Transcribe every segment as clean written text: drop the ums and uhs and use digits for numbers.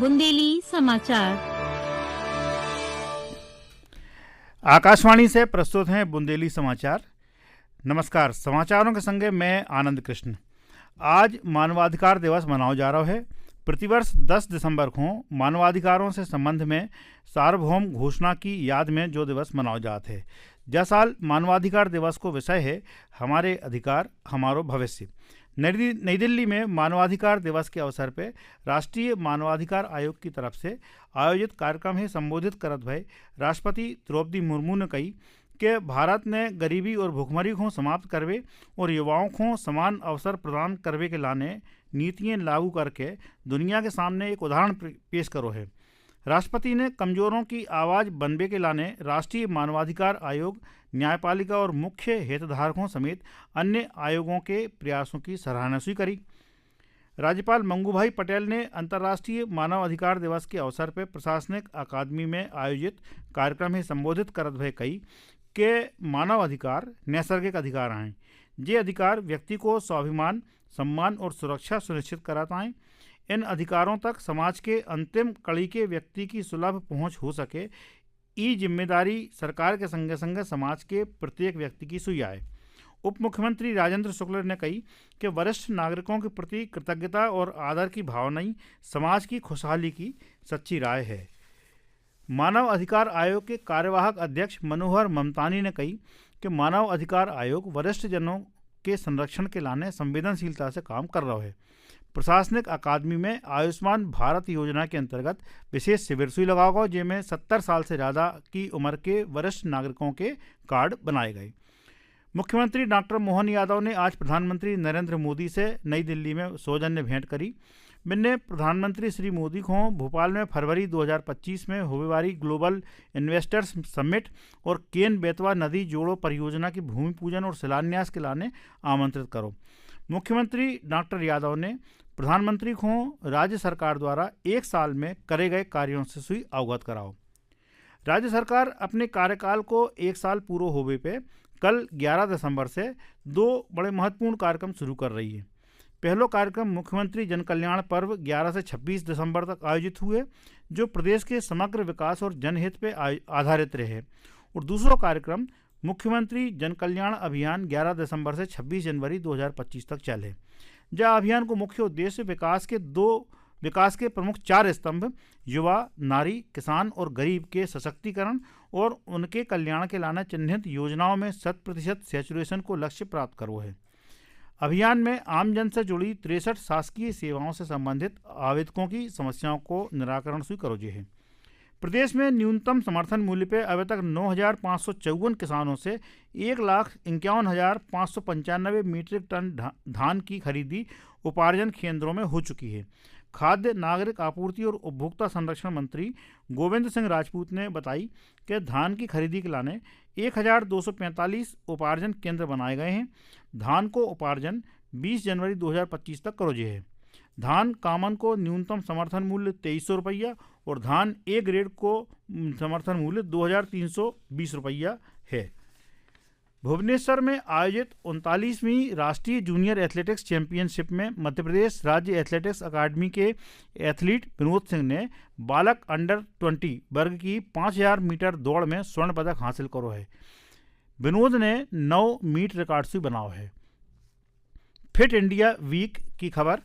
बुंदेली समाचार। आकाशवाणी से प्रस्तुत हैं बुंदेली समाचार। नमस्कार, समाचारों के संगे मैं आनंद कृष्ण। आज मानवाधिकार दिवस मनाया जा रहा है। प्रतिवर्ष 10 दिसंबर को मानवाधिकारों से संबंध में सार्वभौम घोषणा की याद में जो दिवस मनाया जाता है। यह साल मानवाधिकार दिवस को विषय है हमारे अधिकार हमारो भविष्य। नई दिल्ली में मानवाधिकार दिवस के अवसर पर राष्ट्रीय मानवाधिकार आयोग की तरफ से आयोजित कार्यक्रम में संबोधित करत भय राष्ट्रपति द्रौपदी मुर्मू ने कही कि भारत ने गरीबी और भुखमरी को समाप्त करवे और युवाओं को समान अवसर प्रदान करवे के लाने नीतियाँ लागू करके दुनिया के सामने एक उदाहरण पेश करो है। राष्ट्रपति ने कमजोरों की आवाज़ बनने के लाने राष्ट्रीय मानवाधिकार आयोग, न्यायपालिका और मुख्य हितधारकों समेत अन्य आयोगों के प्रयासों की सराहना करी। राज्यपाल मंगूभाई पटेल ने अंतर्राष्ट्रीय मानव अधिकार दिवस के अवसर पर प्रशासनिक अकादमी में आयोजित कार्यक्रम में संबोधित करत भय कही कि मानव अधिकार नैसर्गिक अधिकार हैं। ये अधिकार व्यक्ति को स्वाभिमान, सम्मान और सुरक्षा सुनिश्चित कराता है। इन अधिकारों तक समाज के अंतिम कड़ी के व्यक्ति की सुलभ पहुंच हो सके, ये जिम्मेदारी सरकार के संगे संगे समाज के प्रत्येक व्यक्ति की सुई है। उप मुख्यमंत्री राजेंद्र शुक्ल ने कही कि वरिष्ठ नागरिकों के प्रति कृतज्ञता और आदर की भावना ही समाज की खुशहाली की सच्ची राय है। मानव अधिकार आयोग के कार्यवाहक अध्यक्ष मनोहर ममतानी ने कही कि मानव अधिकार आयोग वरिष्ठ जनों के संरक्षण के लाने संवेदनशीलता से काम कर रहा है। प्रशासनिक अकादमी में आयुष्मान भारत योजना के अंतर्गत विशेष शिविर सुई लगाओ गया, जिसमें 70 साल से ज़्यादा की उम्र के वरिष्ठ नागरिकों के कार्ड बनाए गए। मुख्यमंत्री डॉक्टर मोहन यादव ने आज प्रधानमंत्री नरेंद्र मोदी से नई दिल्ली में सौजन्य भेंट करी। मैंने प्रधानमंत्री श्री मोदी को भोपाल में फरवरी 2025 में होने वाली ग्लोबल इन्वेस्टर्स समिट और केन बेतवा नदी जोड़ो परियोजना की भूमि पूजन और शिलान्यास के लाने आमंत्रित करो। मुख्यमंत्री डॉक्टर यादव ने प्रधानमंत्री को राज्य सरकार द्वारा एक साल में करे गए कार्यों से सुई अवगत कराओ। राज्य सरकार अपने कार्यकाल को एक साल पूरा होने पे कल 11 दिसंबर से 2 बड़े महत्वपूर्ण कार्यक्रम शुरू कर रही है। पहला कार्यक्रम मुख्यमंत्री जन कल्याण पर्व 11 से 26 दिसंबर तक आयोजित हुए, जो प्रदेश के समग्र विकास और जनहित पे आधारित रहे। और दूसरा कार्यक्रम मुख्यमंत्री जन कल्याण अभियान 11 दिसंबर से 26 जनवरी 2025 तक चले। यह अभियान को मुख्य उद्देश्य विकास के प्रमुख 4 स्तंभ युवा, नारी, किसान और गरीब के सशक्तिकरण और उनके कल्याण के लाना चिन्हित योजनाओं में 100% सैचुरेशन को लक्ष्य प्राप्त करो है। अभियान में आमजन से जुड़ी 63 शासकीय सेवाओं से संबंधित आवेदकों की समस्याओं को निराकरण सुई करो है। प्रदेश में न्यूनतम समर्थन मूल्य पर अभी तक 9,554 किसानों से 1,51,595 मीट्रिक टन धान की खरीदी उपार्जन केंद्रों में हो चुकी है। खाद्य, नागरिक आपूर्ति और उपभोक्ता संरक्षण मंत्री गोविंद सिंह राजपूत ने बताई कि धान की खरीदी के लाने 1,245 उपार्जन केंद्र बनाए गए हैं। धान को उपार्जन 20 जनवरी 2025 तक करो है। धान कामन को न्यूनतम समर्थन मूल्य 2300 रुपया और धान ए ग्रेड को समर्थन मूल्य 2,320 रुपया है। भुवनेश्वर में आयोजित 39वीं राष्ट्रीय जूनियर एथलेटिक्स चैंपियनशिप में मध्य प्रदेश राज्य एथलेटिक्स अकादमी के एथलीट विनोद सिंह ने बालक अंडर 20 वर्ग की 5000 मीटर दौड़ में स्वर्ण पदक हासिल करो है। विनोद ने 9 मीट रिकॉर्ड से बनाओ है। फिट इंडिया वीक की खबर।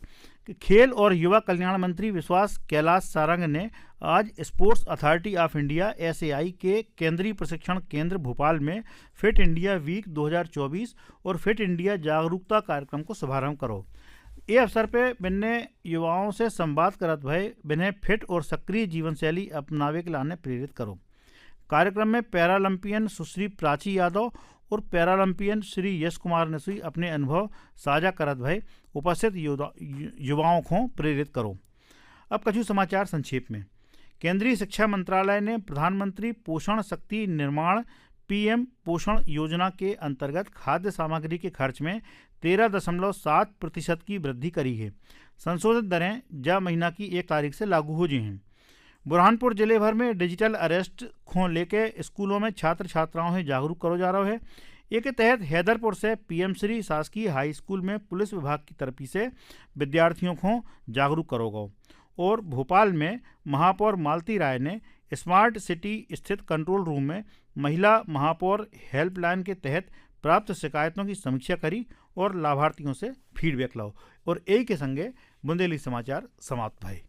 खेल और युवा कल्याण मंत्री विश्वास कैलाश सारंग ने आज sports authority of India SAI के केंद्रीय प्रशिक्षण केंद्र भोपाल में फिट इंडिया वीक 2024 और फिट इंडिया जागरूकता कार्यक्रम को शुभारंभ करो। ये अवसर पे मैंने युवाओं से संवाद करत भय बिन्हें फिट और सक्रिय जीवन शैली अपनावे के लाने प्रेरित करो। कार्यक्रम में पैरालंपियन सुश्री प्राची यादव और पैरालंपियन श्री यश कुमार ने सुई अपने अनुभव साझा करत भय उपस्थित युवाओं को प्रेरित करो। अब कछु समाचार संक्षेप में। केंद्रीय शिक्षा मंत्रालय ने प्रधानमंत्री पोषण शक्ति निर्माण PM पोषण योजना के अंतर्गत खाद्य सामग्री के खर्च में 13.7% की वृद्धि करी है। संशोधित दरें ज महीना की 1 तारीख से लागू हो जी हैं। बुरहानपुर जिले भर में डिजिटल अरेस्ट को लेके स्कूलों में छात्र छात्राओं से जागरूक करो जा रहा है। इसके तहत हैदरपुर से PM श्री शासकीय हाई स्कूल में पुलिस विभाग की तरफ से विद्यार्थियों को जागरूक करोगा और भोपाल में महापौर मालती राय ने स्मार्ट सिटी स्थित कंट्रोल रूम में महिला महापौर हेल्पलाइन के तहत प्राप्त शिकायतों की समीक्षा करी और लाभार्थियों से फीडबैक लाओ। और यही के संगे बुंदेली समाचार समाप्त भये।